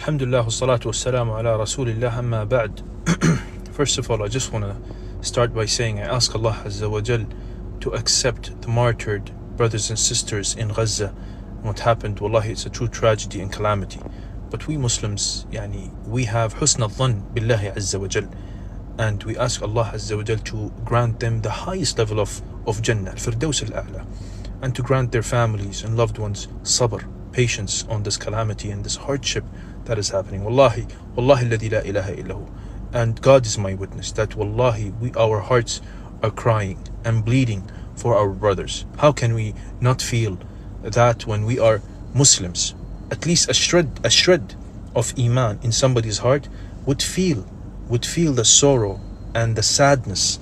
Alhamdulillah, wassalatu wassalamu ala rasulillah amma ba'd. First of all, I just want to start by saying I ask Allah Azza wa Jal to accept the martyred brothers and sisters in Gaza. What happened, wallahi, it's a true tragedy and calamity. But we Muslims, we have husn al-dhan billahi Azza wa Jal. And we ask Allah Azza wa Jal to grant them the highest level of Jannah, al-Firdaus al-A'la. And to grant their families and loved ones sabr, patience on this calamity and this hardship that is happening. Wallahi alladhi la ilaha illahu. And God is my witness that wallahi, our hearts are crying and bleeding for our brothers. How can we not feel that when we are Muslims? At least a shred of iman in somebody's heart would feel the sorrow and the sadness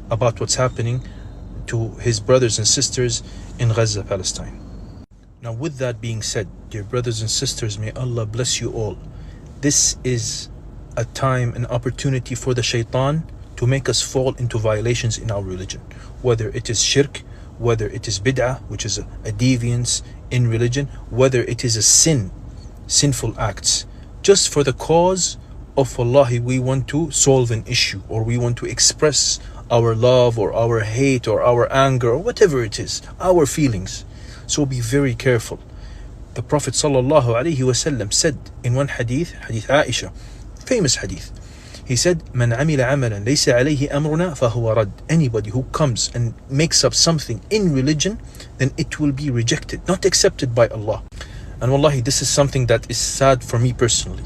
about what's happening to his brothers and sisters in Gaza, Palestine. Now, with that being said, dear brothers and sisters, may Allah bless you all. This is a time, an opportunity for the shaitan to make us fall into violations in our religion. Whether it is shirk, whether it is bid'ah, which is a deviance in religion, whether it is a sinful acts. Just for the cause of wallahi, we want to solve an issue, or we want to express our love or our hate or our anger or whatever it is, our feelings. So be very careful. The Prophet ﷺ said in one hadith Aisha, famous hadith, he said, "Man amila amalan laysa alayhi amruna fahuwa rad." Anybody who comes and makes up something in religion, then it will be rejected, not accepted by Allah. And wallahi, this is something that is sad for me personally,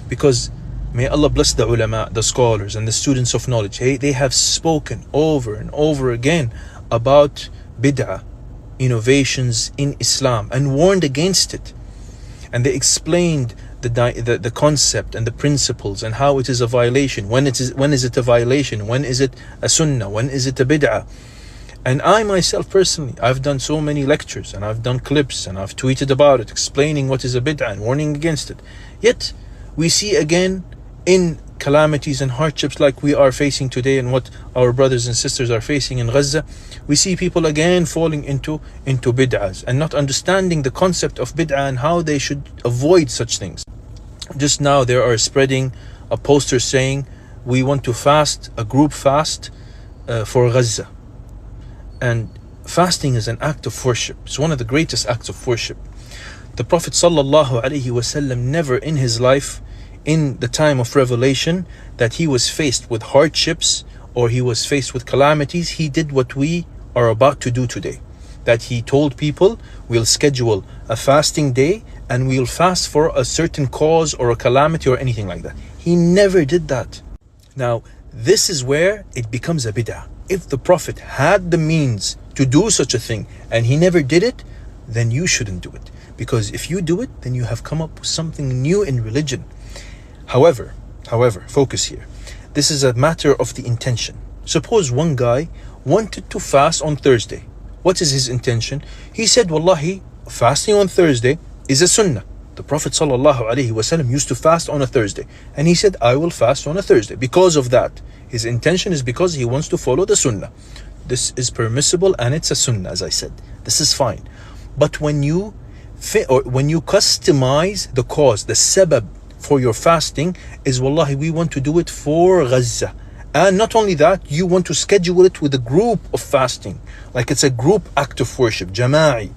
because may Allah bless the ulama, the scholars and the students of knowledge. They have spoken over and over again about bid'ah, innovations in Islam, and warned against it. And they explained the concept and the principles and how it is a violation. When is it a violation? When is it a sunnah? When is it a bid'ah? And I myself personally, I've done so many lectures and I've done clips and I've tweeted about it, explaining what is a bid'ah and warning against it. Yet we see again in calamities and hardships like we are facing today and what our brothers and sisters are facing in Gaza, we see people again falling into bid'ahs and not understanding the concept of bid'ah and how they should avoid such things. Just now they are spreading a poster saying we want to fast, a group fast for Gaza. And fasting is an act of worship. It's one of the greatest acts of worship. The Prophet ﷺ never in his life, in the time of revelation, that he was faced with hardships or he was faced with calamities, he did what we are about to do today. That he told people, we'll schedule a fasting day and we'll fast for a certain cause or a calamity or anything like that. He never did that. Now, this is where it becomes a bid'ah. If the Prophet had the means to do such a thing and he never did it, then you shouldn't do it. Because if you do it, then you have come up with something new in religion. However, focus here. This is a matter of the intention. Suppose one guy wanted to fast on Thursday. What is his intention? He said, wallahi, fasting on Thursday is a sunnah. The Prophet ﷺ used to fast on a Thursday. And he said, I will fast on a Thursday. Because of that, his intention is because he wants to follow the sunnah. This is permissible and it's a sunnah, as I said. This is fine. But when you customize the cause, the sabab for your fasting is, wallahi, we want to do it for Gaza. And not only that, you want to schedule it with a group of fasting, like it's a group act of worship, jama'i.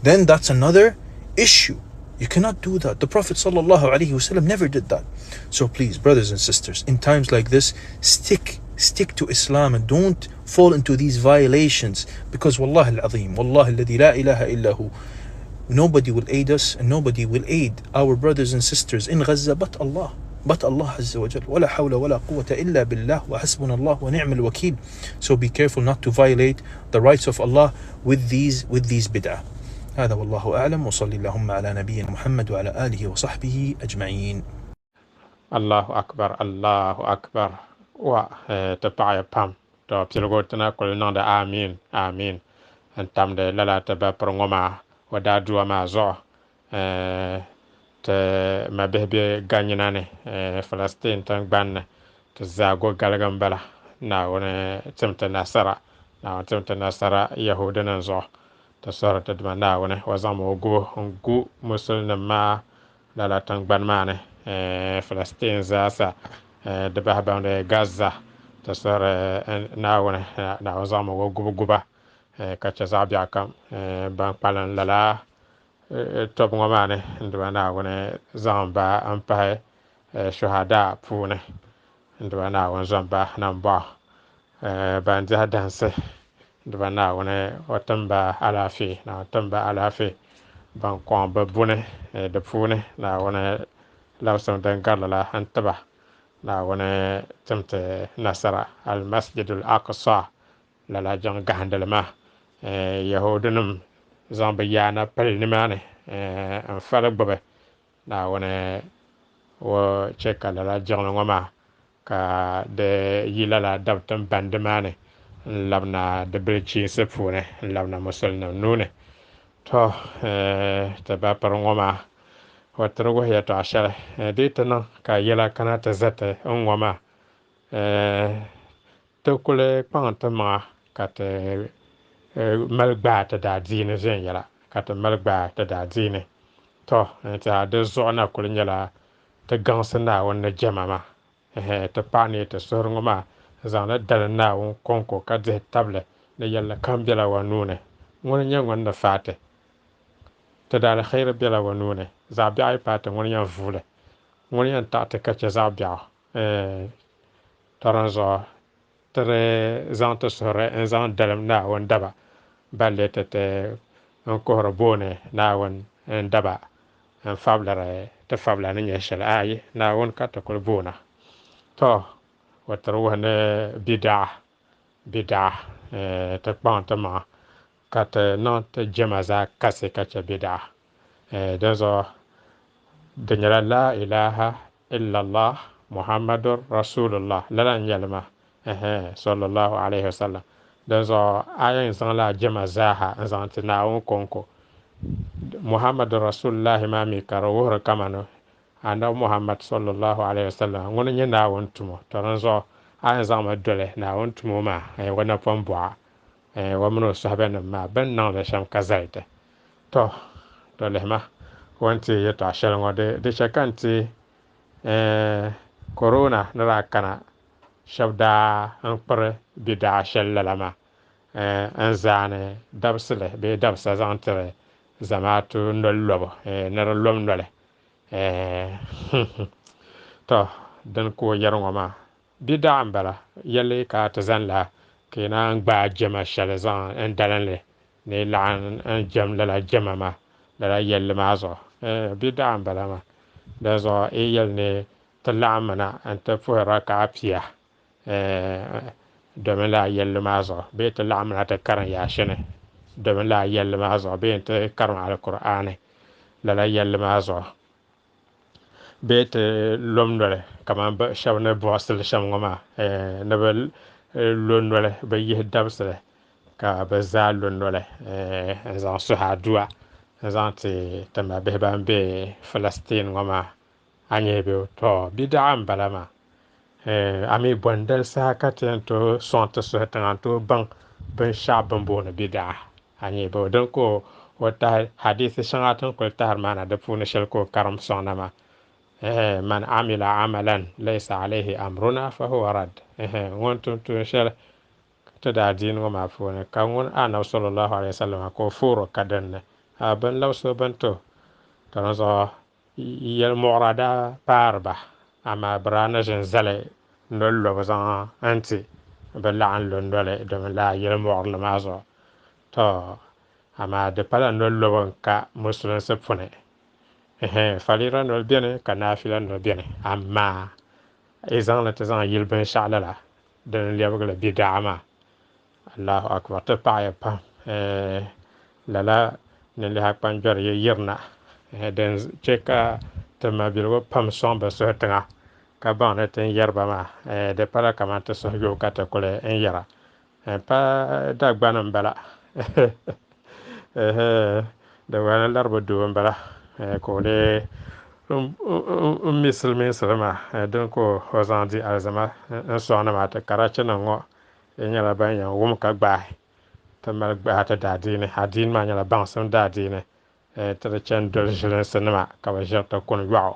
Then that's another issue. You cannot do that. The Prophet ﷺ never did that. So please, brothers and sisters, in times like this, stick to Islam and don't fall into these violations, because wallahi al-azim, wallahi alladhi la ilaha illahu, nobody will aid us and nobody will aid our brothers and sisters in Gaza but Allah Azza wa Jal. Wala hawla wala quwwata illa billah wa hasbunallah wa ni'mal wakeel. So be careful not to violate the rights of Allah with these bid'ah. هذا والله أعلم وصلى اللهم على نبينا محمد وعلى آله وصحبه أجمعين. الله أكبر wa te paɣa pam to pilgo tana kul niŋdi amin n tamdi lala ti ba piri ŋɔ maa o daa duwa maa zuɣu ti ma bihi be ganyina ni Palestine tingbanni ti zaago galigin bala Naawuni timti nasara Yahudi nim zuɣu ti sori ti dima Naawuni o zaŋ o gubu n gu musulnim maa lala tingbani maa ni Palestine zaasa de bahbande Gaza tasar naawuni naawuni zaŋmi o gubuguba ka chɛ zaɣ biɛɣu kam ban kpalim lala tobu ŋɔ maa ni n diba naawuni zaŋ ba n pahi shuhada puuni n diba naawuni zɔn ba nan bɔɣu ban diɛhi dansi n diba naawuni o timba alaafee naawuni timba alaafee ban kɔŋ bi buni di puuni naawuni labsim din gari la n tiba naawuni timti nasara almasjidul aqsa lala jiŋ gahindili maa yahudi nim zaŋ bi yaana pili nimaani n fali gbubi naawuni o chɛ ka lala jiŋli ŋɔ maa ka di yi lala dabi tim bandi maa ni n labina di bilichiinsi puuni n labina musulin nim nuuni to ti ba piri ŋɔ maa o tiri wuhi yɛltɔɣa shɛli dii ti niŋ ka yɛla kana ti zati n ŋɔ maa ti kuli kpaŋ ti maŋa ka ti mali gbaa ti daadiini viɛnyɛla ka ti mali gbaa ti daadiini to tiɛha di zuɣu na kuli nyɛla ti gaŋsi naawuni ni jɛma maa ti paɣa ni ti suhuri ŋɔ maa zaŋli dali naawuni konko ka dihi tabili ni yɛlli kam biɛla wa nuuni ŋuni nyɛ ŋuni ni faati ti daali xeeri biɛla wa nuuni zaɣ biɛɣu yi paati ŋuni yɛn vuuli ŋuni yɛn taɣati ka chɛ zaɣ biɛɣu tɔrin zuɣu ti zaŋ ti suhuri n zaŋ dalim naawuni daba balli ti n kuhuri booni naawuni n daba n fabiliri ti fabila ni nyɛ shɛli ayi naawuni ka ti kuli boona to o tiri wuhi ni bidaa ti kpaŋ ti maŋa ka ti niŋ ti jɛma zaa kasi ka chɛ bidaa di zuɣu di nyɛla la ilaha illallah muhammadur rasulullah lala n nyɛli maa sallallahu alaihi wasallam di zuɣu a yɛn zaŋla jɛma zaaha n zaŋ ti naawuni konko muhammadu rasulillahi maa mi ka di wuhiri kama ni anabi muhammad sallallahu alaihi wasallam ŋuni nyɛ naawuni tumo to din zuɣu a yɛn zaŋmi doli naawuni tumo maa wa napɔn bɔɣa wa mini o sahiba nim maa bin niŋdi shɛm ka zali ti to lihima wɔn ti yɛltɔɣa shɛli ŋɔ di chɛ ka n ti korona ni daa kana shɛba daa n kpiri bidaa shɛli lala maa n zaani dabisili bee dabisa zaŋ tiri zamaatu noli lobu ni di lom noli to din ko yɛri ŋɔ maa bidaa n bala yɛli ka ti zani ka yi naan gbaai jɛma shɛli zaŋ n dalinli ni laɣim n jɛm lala jɛma maa lala yɛlli maa zuɣu bidaa n bala maa di zuɣu yi yɛli ni ti laɣim na n ti puhi rakaa pia domin la yɛlli maa zuɣu bee ti laɣim na ti karim yaashini domin la yɛlli maa zuɣu bee ti karim alkur'ani lala yɛlli maa zuɣu bee ti lom noli kamani shɛba ni buɣusili shɛm ŋɔ maa ni bi lo noli bi yihi dabisili ka bi zaa lo noli n zaŋ suhi adua n zaŋ ti tima bihi ban bɛ Palestine ŋɔ maa a nyɛ bi to bidaa n bala maa a mi bɔn dali saha ka ti yɛn to sɔŋ ti suhi tiŋa n tooi baŋ binshaɣu bin booni bidaa a nyɛ bi din ko o tahi hadisi shɛŋa tin kuli tahiri maa na di puuni shɛli ko karim sɔŋ na maa man amila amalan laysa alayhi amruna fa huwa rad ŋun tumtum shɛli ti daa diini ŋɔ maa puuni ka ŋun anabi sallallahu alaihi wasallam ka o fuuri ka dinni bin labisi bin to din zuɣu yɛli muɣira daa paari ba amaa bi daa ni ʒin zali noli lo bi zaŋ n ti bi laɣim lo noli domin la yɛli muɣirili maa zuɣu to amaa di pala noli lobu n ka musulinsi puni falila noli biɛni ka naafila noli biɛni amaa yi zaŋli ti zaŋ yili binshaɣu lala din lɛbigili bidaa maa allahu akbar ti paɣaya pam lala ninliha kpanjɔri yi yirina din chɛ ka ti ma biligu pam sɔŋ bi suhi tiŋa ka baŋ ni ti yɛriba maa di pala kamani ti suhi yooi ka ti kuli n yɛra pa dagbani n bala dagbani laribi doo n bala ka o lee n mi silimiinsi maa din ko o zaŋ di alizama n sɔŋ ni maa ti karachi nim ŋɔ yi nyɛla ban yɛn wum ka gbaahi ti mali gbahi ti daadiini adiini maa nyɛla baŋsim daadiini ti di chɛni doli ʒilinsi nima ka bi ʒiri ti kuni yɔɣu